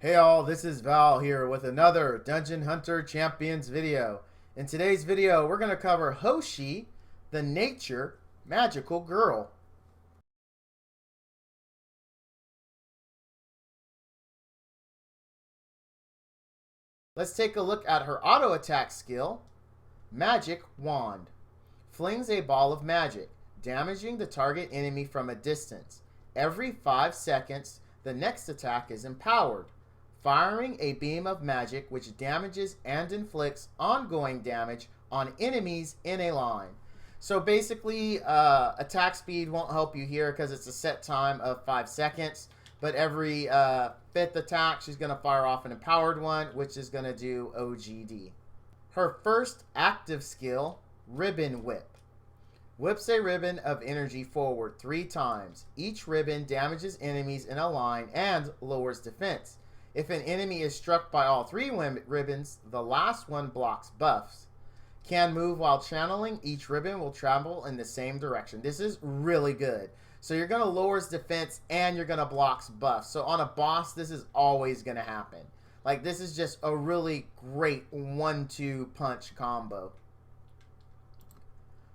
Hey all, this is Val here with another Dungeon Hunter Champions video. In today's video, we're going to cover Hoshi, the nature magical girl. Let's take a look at her auto attack skill, Magic Wand. Flings a ball of magic, damaging the target enemy from a distance. Every 5 seconds, the next attack is empowered, firing a beam of magic which damages and inflicts ongoing damage on enemies in a line. So basically, attack speed won't help you here because it's a set time of 5 seconds. But every 5th attack, she's going to fire off an empowered one, which is going to do OGD. Her first active skill, Ribbon Whip. Whips a ribbon of energy forward 3 times. Each ribbon damages enemies in a line and lowers defense. If an enemy is struck by all 3 ribbons, the last one blocks buffs. Can move while channeling. Each ribbon will travel in the same direction. This is really good. So you're going to lower his defense and you're going to block buffs. So on a boss, this is always going to happen. Like, this is just a really great 1-2 punch combo.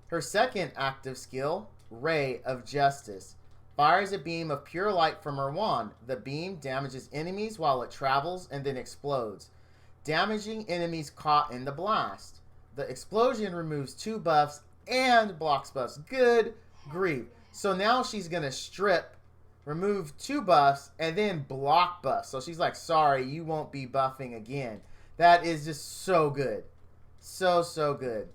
Her second active skill, Ray of Justice. Fires a beam of pure light from her wand. The beam damages enemies while it travels and then explodes, damaging enemies caught in the blast. The explosion removes 2 buffs and blocks buffs. Good grief. So now she's going to strip, remove 2 buffs, and then block buffs. So she's like, sorry, you won't be buffing again. That is just so good. So good.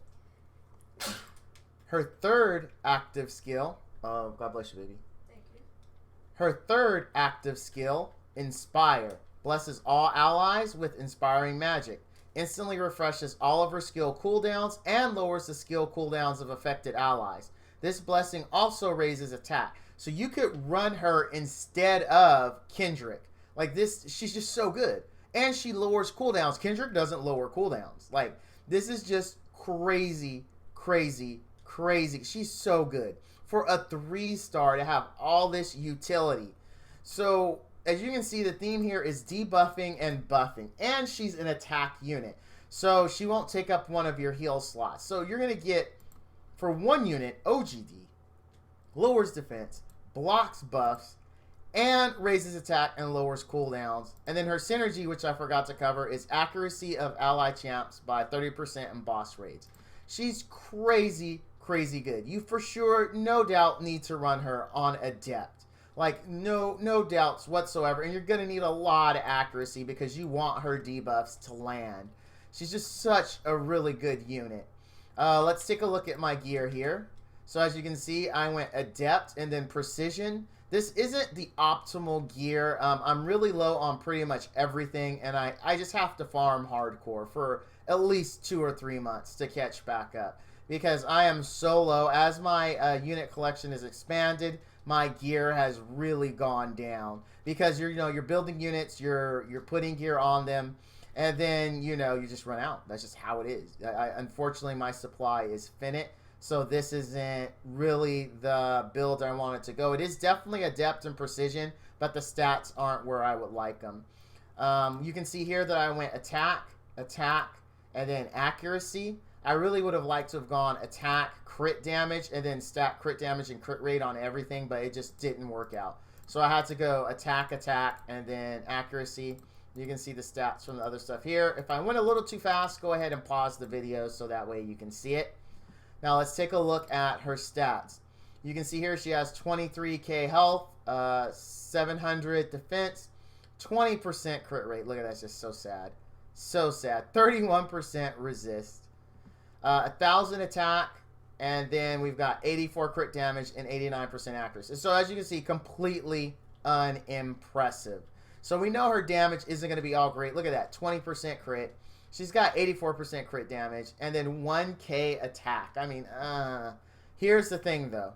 Her third active skill, oh, God bless you, baby. Her third active skill, Inspire. Blesses all allies with inspiring magic. Instantly refreshes all of her skill cooldowns and lowers the skill cooldowns of affected allies. This blessing also raises attack. So you could run her instead of Kendrick. Like this, she's just so good. And she lowers cooldowns. Kendrick doesn't lower cooldowns. Like, this is just crazy. She's so good. For a 3-star to have all this utility. So, as you can see, the theme here is debuffing and buffing. And she's an attack unit. So, she won't take up one of your heal slots. So, you're going to get, for 1 unit, OGD, lowers defense, blocks buffs, and raises attack and lowers cooldowns. And then her synergy, which I forgot to cover, is accuracy of ally champs by 30% in boss raids. She's crazy good. You for sure, no doubt, need to run her on Adept. Like, no doubts whatsoever. And you're going to need a lot of accuracy because you want her debuffs to land. She's just such a really good unit. Let's take a look at my gear here. So as you can see, I went Adept and then Precision. This isn't the optimal gear. I'm really low on pretty much everything. And I just have to farm hardcore for at least 2 or 3 months to catch back up. Because I am so low. As my unit collection is expanded, my gear has really gone down. Because you're building units, you're putting gear on them, and then you just run out. That's just how it is. Unfortunately, my supply is finite, so this isn't really the build I want it to go. It is definitely Adept and Precision, but the stats aren't where I would like them. You can see here that I went attack, and then accuracy. I really would have liked to have gone attack, crit damage, and then stack crit damage and crit rate on everything, but it just didn't work out. So I had to go attack, and then accuracy. You can see the stats from the other stuff here. If I went a little too fast, go ahead and pause the video so that way you can see it. Now let's take a look at her stats. You can see here she has 23k health, 700 defense, 20% crit rate. Look at that, it's just so sad. 31% resist. 1,000 attack, and then we've got 84 crit damage and 89% accuracy. So as you can see, completely unimpressive. So we know her damage isn't going to be all great. Look at that, 20% crit. She's got 84% crit damage, and then 1k attack. I mean, here's the thing though.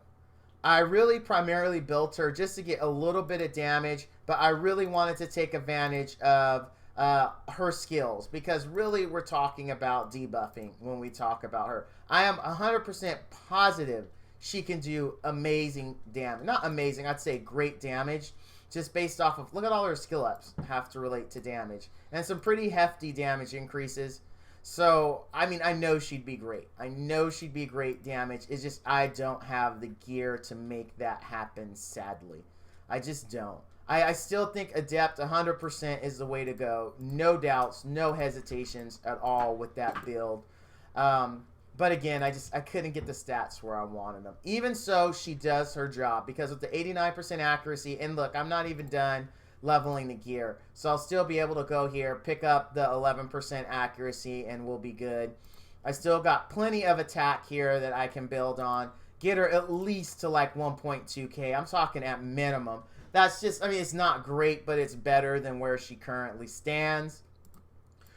I really primarily built her just to get a little bit of damage, but I really wanted to take advantage of her skills, because really we're talking about debuffing when we talk about her. I am 100% positive she can do amazing damage. Not amazing, I'd say great damage. just based off of, look at all her skill ups have to relate to damage. And some pretty hefty damage increases. So, I mean, I know she'd be great. I know she'd be great damage. It's just I don't have the gear to make that happen, sadly. I just don't. I still think Adept 100% is the way to go. No doubts, no hesitations at all with that build. But again, I couldn't get the stats where I wanted them. Even so, she does her job because with the 89% accuracy, and look, I'm not even done leveling the gear. So I'll still be able to go here, pick up the 11% accuracy, and we'll be good. I still got plenty of attack here that I can build on. Get her at least to like 1.2k. I'm talking at minimum. That's just, I mean, it's not great, but it's better than where she currently stands.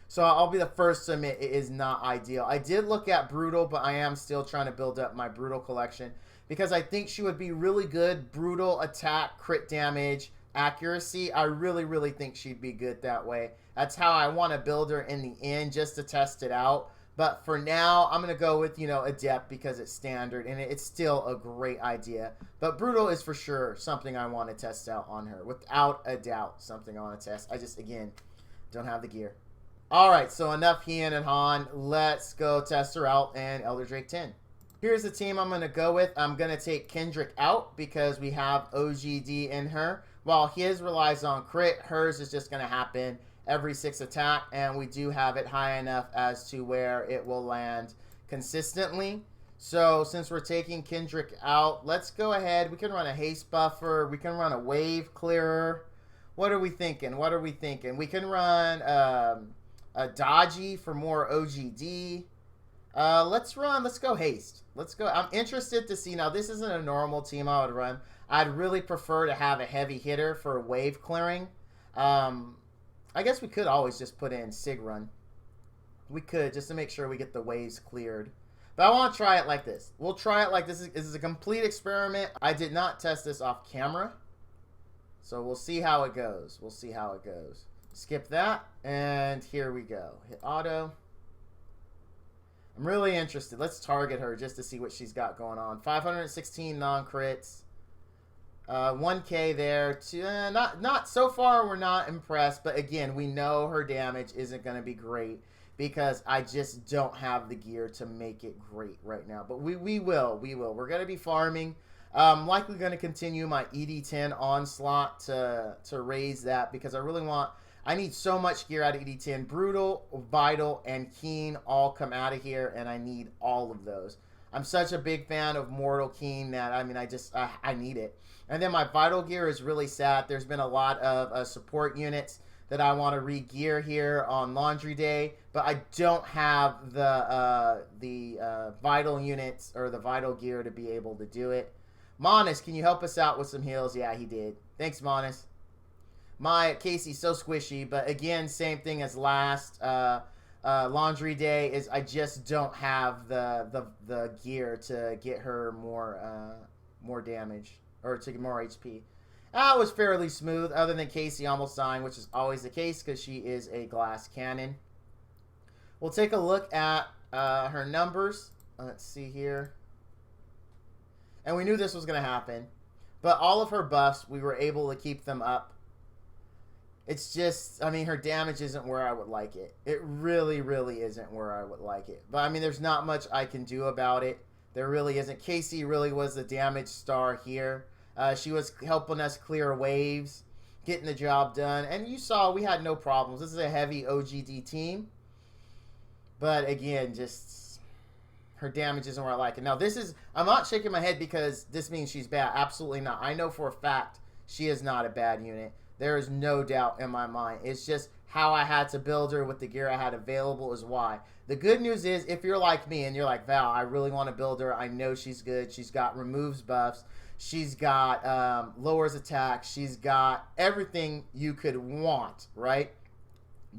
So I'll be the first to admit it is not ideal. I did look at Brutal, but I am still trying to build up my Brutal collection because I think she would be really good. Brutal, attack, crit damage, accuracy. I really, really think she'd be good that way. That's how I want to build her in the end, just to test it out. But for now, I'm going to go with, you know, Adept because it's standard, and it's still a great idea. But Brutal is for sure something I want to test out on her. Without a doubt, something I want to test. I just, again, don't have the gear. All right, so enough Hien and Han. Let's go test her out and Elder Drake 10. Here's the team I'm going to go with. I'm going to take Kendrick out because we have OGD in her. While his relies on crit, hers is just going to happen every 6 attack, and we do have it high enough as to where it will land consistently. So since we're taking Kendrick out, let's go ahead. We can run a haste buffer. We can run a wave clearer. What are we thinking? What are we thinking? We can run a dodgy for more OGD. Let's go haste. Let's go. I'm interested to see. Now, this isn't a normal team I would run. I'd really prefer to have a heavy hitter for wave clearing. I guess we could always just put in Sig Run. We could, just to make sure we get the waves cleared. But I want to try it like this. We'll try it like this. This is a complete experiment. I did not test this off camera. So we'll see how it goes. We'll see how it goes. Skip that. And here we go. Hit auto. I'm really interested. Let's target her just to see what she's got going on. 516 non-crits. 1k there. Not so far we're not impressed, but again, we know her damage isn't going to be great because I just don't have the gear to make it great right now. But we will. We're going to be farming. Likely going to continue my ED10 onslaught to raise that because I need so much gear out of ED10. Brutal, Vital, and Keen all come out of here, and I need all of those. I'm such a big fan of Mortal Keen that, I mean, I need it. And then my Vital gear is really sad. There's been a lot of support units that I want to re-gear here on Laundry Day, but I don't have the Vital units or the Vital gear to be able to do it. Monis, can you help us out with some heals? Yeah, he did. Thanks, Monis. My Casey's so squishy, but again, same thing as last Laundry Day is I just don't have the gear to get her more damage or to get more HP. That was fairly smooth, other than Casey almost dying, which is always the case because she is a glass cannon. We'll take a look at her numbers. Let's see here. And we knew this was going to happen. But all of her buffs, we were able to keep them up. It's just, I mean, her damage isn't where I would like it. It really, really isn't where I would like it. But, I mean, there's not much I can do about it. There really isn't. Casey really was the damage star here. She was helping us clear waves, getting the job done. And you saw we had no problems. This is a heavy OGD team. But, again, just her damage isn't where I like it. Now, this is, I'm not shaking my head because this means she's bad. Absolutely not. I know for a fact she is not a bad unit. There is no doubt in my mind. It's just how I had to build her with the gear I had available is why. The good news is if you're like me and you're like, Val, I really want to build her. I know she's good. She's got removes buffs. She's got lowers attack. She's got everything you could want, right?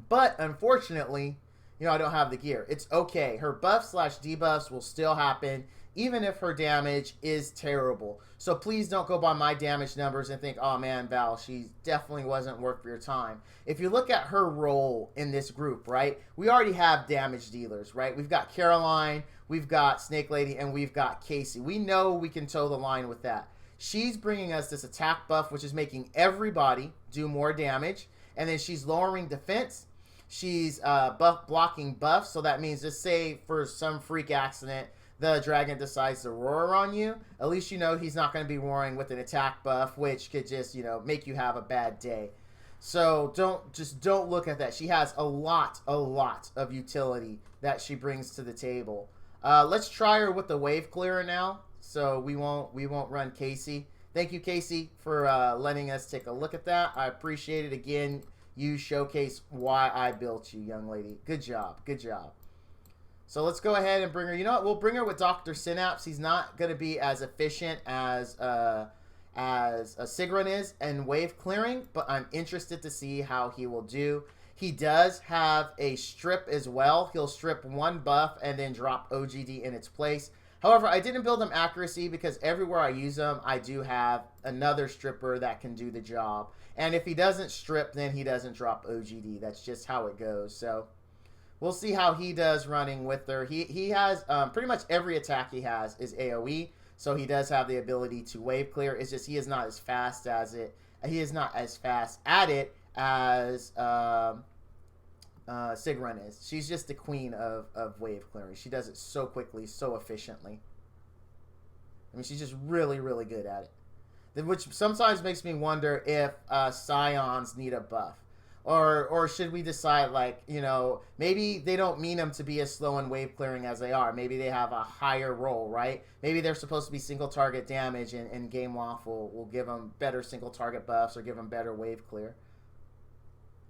But unfortunately, you know, I don't have the gear. It's okay. Her buffs / debuffs will still happen even if her damage is terrible. So please don't go by my damage numbers and think, oh man, Val, she definitely wasn't worth your time. If you look at her role in this group, right, we already have damage dealers, right? We've got Caroline, we've got Snake Lady, and we've got Casey. We know we can toe the line with that. She's bringing us this attack buff, which is making everybody do more damage. And then she's lowering defense. She's blocking buffs. So that means, just say for some freak accident, the dragon decides to roar on you. At least you know he's not going to be roaring with an attack buff, which could just, make you have a bad day. So don't look at that. She has a lot of utility that she brings to the table. Let's try her with the wave clearer now. So we won't run Casey. Thank you, Casey, for letting us take a look at that. I appreciate it. Again, you showcase why I built you, young lady. Good job. Good job. So let's go ahead and bring her. You know what? We'll bring her with Dr. Synapse. He's not going to be as efficient as Sigrun is in wave clearing, but I'm interested to see how he will do. He does have a strip as well. He'll strip one buff and then drop OGD in its place. However, I didn't build him accuracy because everywhere I use him, I do have another stripper that can do the job. And if he doesn't strip, then he doesn't drop OGD. That's just how it goes. So we'll see how he does running with her. He has pretty much every attack he has is AoE. So he does have the ability to wave clear. It's just he is not as fast as it. He is not as fast at it as Sigrun is. She's just the queen of wave clearing. She does it so quickly, so efficiently. I mean, she's just really, really good at it. Which sometimes makes me wonder if Scions need a buff. Or should we decide, like, maybe they don't mean them to be as slow in wave clearing as they are. Maybe they have a higher roll, right? Maybe they're supposed to be single target damage, and Game Loft will give them better single target buffs or give them better wave clear.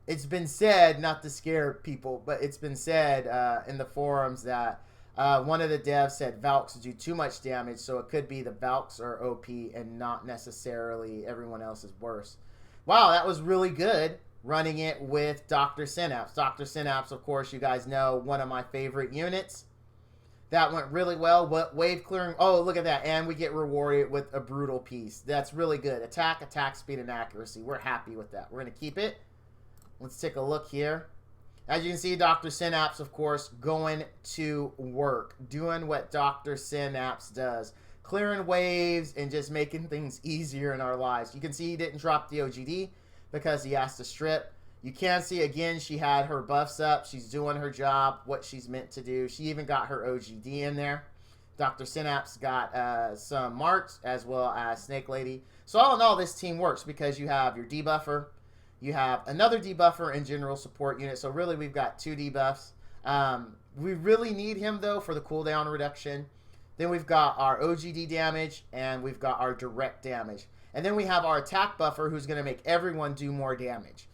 It's been said, not to scare people, but it's been said in the forums that one of the devs said Valks do too much damage, so it could be the Valks are OP and not necessarily everyone else is worse. Wow, that was really good. Running it with Dr. Synapse. Dr. Synapse, of course, you guys know, one of my favorite units. That went really well. What wave clearing? Oh, look at that. And we get rewarded with a brutal piece. That's really good. Attack speed, and accuracy. We're happy with that. We're going to keep it. Let's take a look here. As you can see, Dr. Synapse, of course, going to work. Doing what Dr. Synapse does. Clearing waves and just making things easier in our lives. You can see he didn't drop the OGD because he has to strip. You can see, again, she had her buffs up. She's doing her job, what she's meant to do. She even got her OGD in there. Dr. Synapse got some marks as well as Snake Lady. So all in all, this team works because you have your debuffer. You have another debuffer and general support unit. So really, we've got 2 debuffs. We really need him, though, for the cooldown reduction. Then we've got our OGD damage, and we've got our direct damage. And then we have our attack buffer, who's going to make everyone do more damage.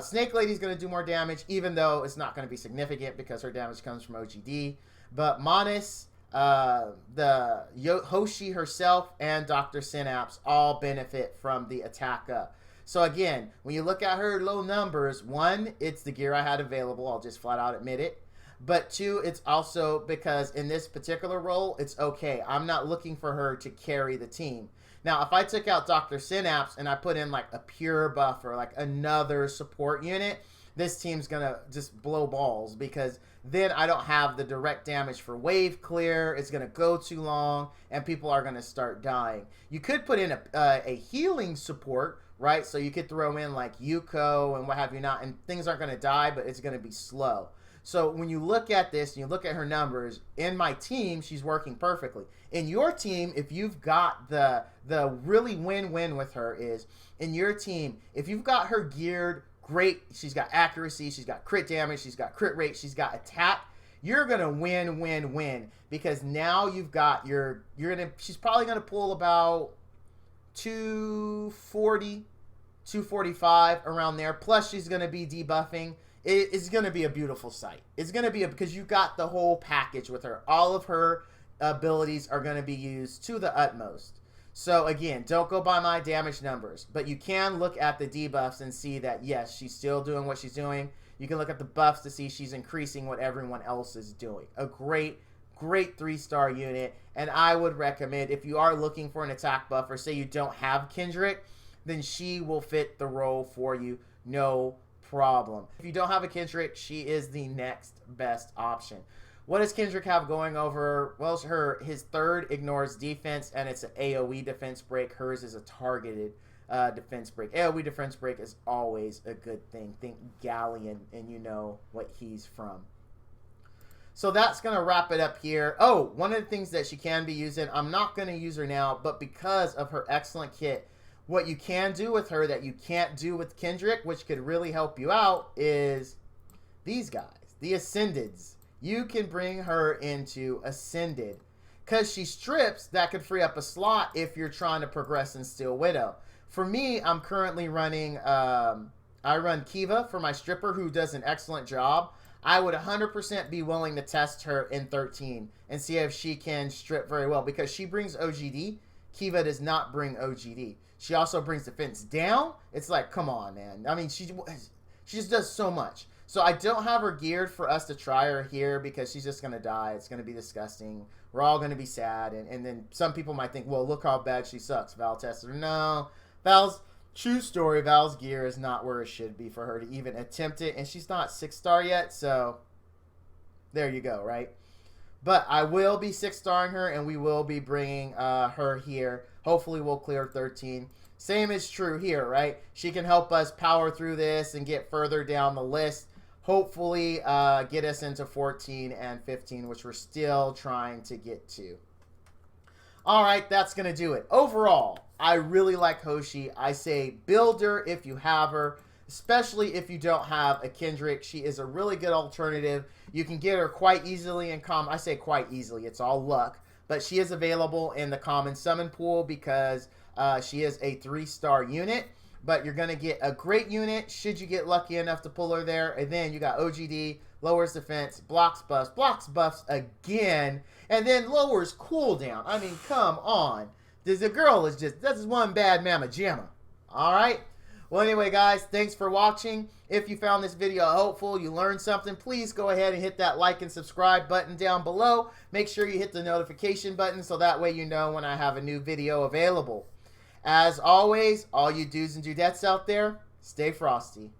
Snake Lady's going to do more damage, even though it's not going to be significant because her damage comes from OGD. But Monis, the Hoshi herself, and Dr. Synapse all benefit from the attack up. So again, when you look at her low numbers, 1, it's the gear I had available. I'll just flat out admit it. But 2, it's also because in this particular role, it's okay. I'm not looking for her to carry the team. Now, if I took out Dr. Synapse and I put in like a pure buffer, like another support unit, this team's going to just blow balls because then I don't have the direct damage for wave clear. It's going to go too long and people are going to start dying. You could put in a healing support, right? So you could throw in like Yuko and what have you not, and things aren't going to die, but it's going to be slow. So when you look at this and you look at her numbers, in my team, she's working perfectly. In your team, if you've got the really win-win with her is, in your team, if you've got her geared great, she's got accuracy, she's got crit damage, she's got crit rate, she's got attack, you're going to win because now you've got she's probably going to pull about 240, 245 around there. Plus she's going to be debuffing. It's going to be a beautiful sight. It's going to be because you got the whole package with her. All of her abilities are going to be used to the utmost. So again, don't go by my damage numbers, but you can look at the debuffs and see that yes, she's still doing what she's doing. You can look at the buffs to see she's increasing what everyone else is doing. A great 3-star unit, and I would recommend if you are looking for an attack buff or say you don't have Kendrick, then she will fit the role for you. No problem. If you don't have a Kendrick, she is the next best option. What does Kendrick have going over? Well, his third ignores defense, and it's an AoE defense break. Hers is a targeted defense break. AoE defense break is always a good thing. Think Galleon, and you know what he's from. So that's going to wrap it up here. Oh, one of the things that she can be using, I'm not going to use her now, but because of her excellent kit, what you can do with her that you can't do with Kendrick, which could really help you out, is these guys, the Ascendeds. You can bring her into Ascended because she strips. That could free up a slot if you're trying to progress in Steel Widow. For me, I'm currently running, I run Kiva for my stripper, who does an excellent job. I would 100% be willing to test her in 13 and see if she can strip very well, because she brings OGD. Kiva does not bring OGD. She also brings defense down. It's like, come on, man. I mean, she just does so much. So I don't have her geared for us to try her here because she's just going to die. It's going to be disgusting. We're all going to be sad. And then some people might think, well, look how bad she sucks. Val tested her. No. Val's, true story, Val's gear is not where it should be for her to even attempt it. And she's not 6-star yet. So there you go, right? But I will be 6-starring her, and we will be bringing her here. Hopefully we'll clear 13. Same is true here, right? She can help us power through this and get further down the list. Hopefully get us into 14 and 15, which we're still trying to get to. All right, that's going to do it. Overall, I really like Hoshi. I say build her if you have her, especially if you don't have a Kendrick. She is a really good alternative. You can get her quite easily in common. I say quite easily. It's all luck. But she is available in the common summon pool because she is a 3-star unit. But you're going to get a great unit should you get lucky enough to pull her there. And then you got OGD, lowers defense, blocks buffs again, and then lowers cooldown. I mean, come on. The girl is just, that's one bad mama jamma. All right? Well, anyway, guys, thanks for watching. If you found this video helpful, you learned something, please go ahead and hit that like and subscribe button down below. Make sure you hit the notification button so that way you know when I have a new video available. As always, all you dudes and dudettes out there, stay frosty.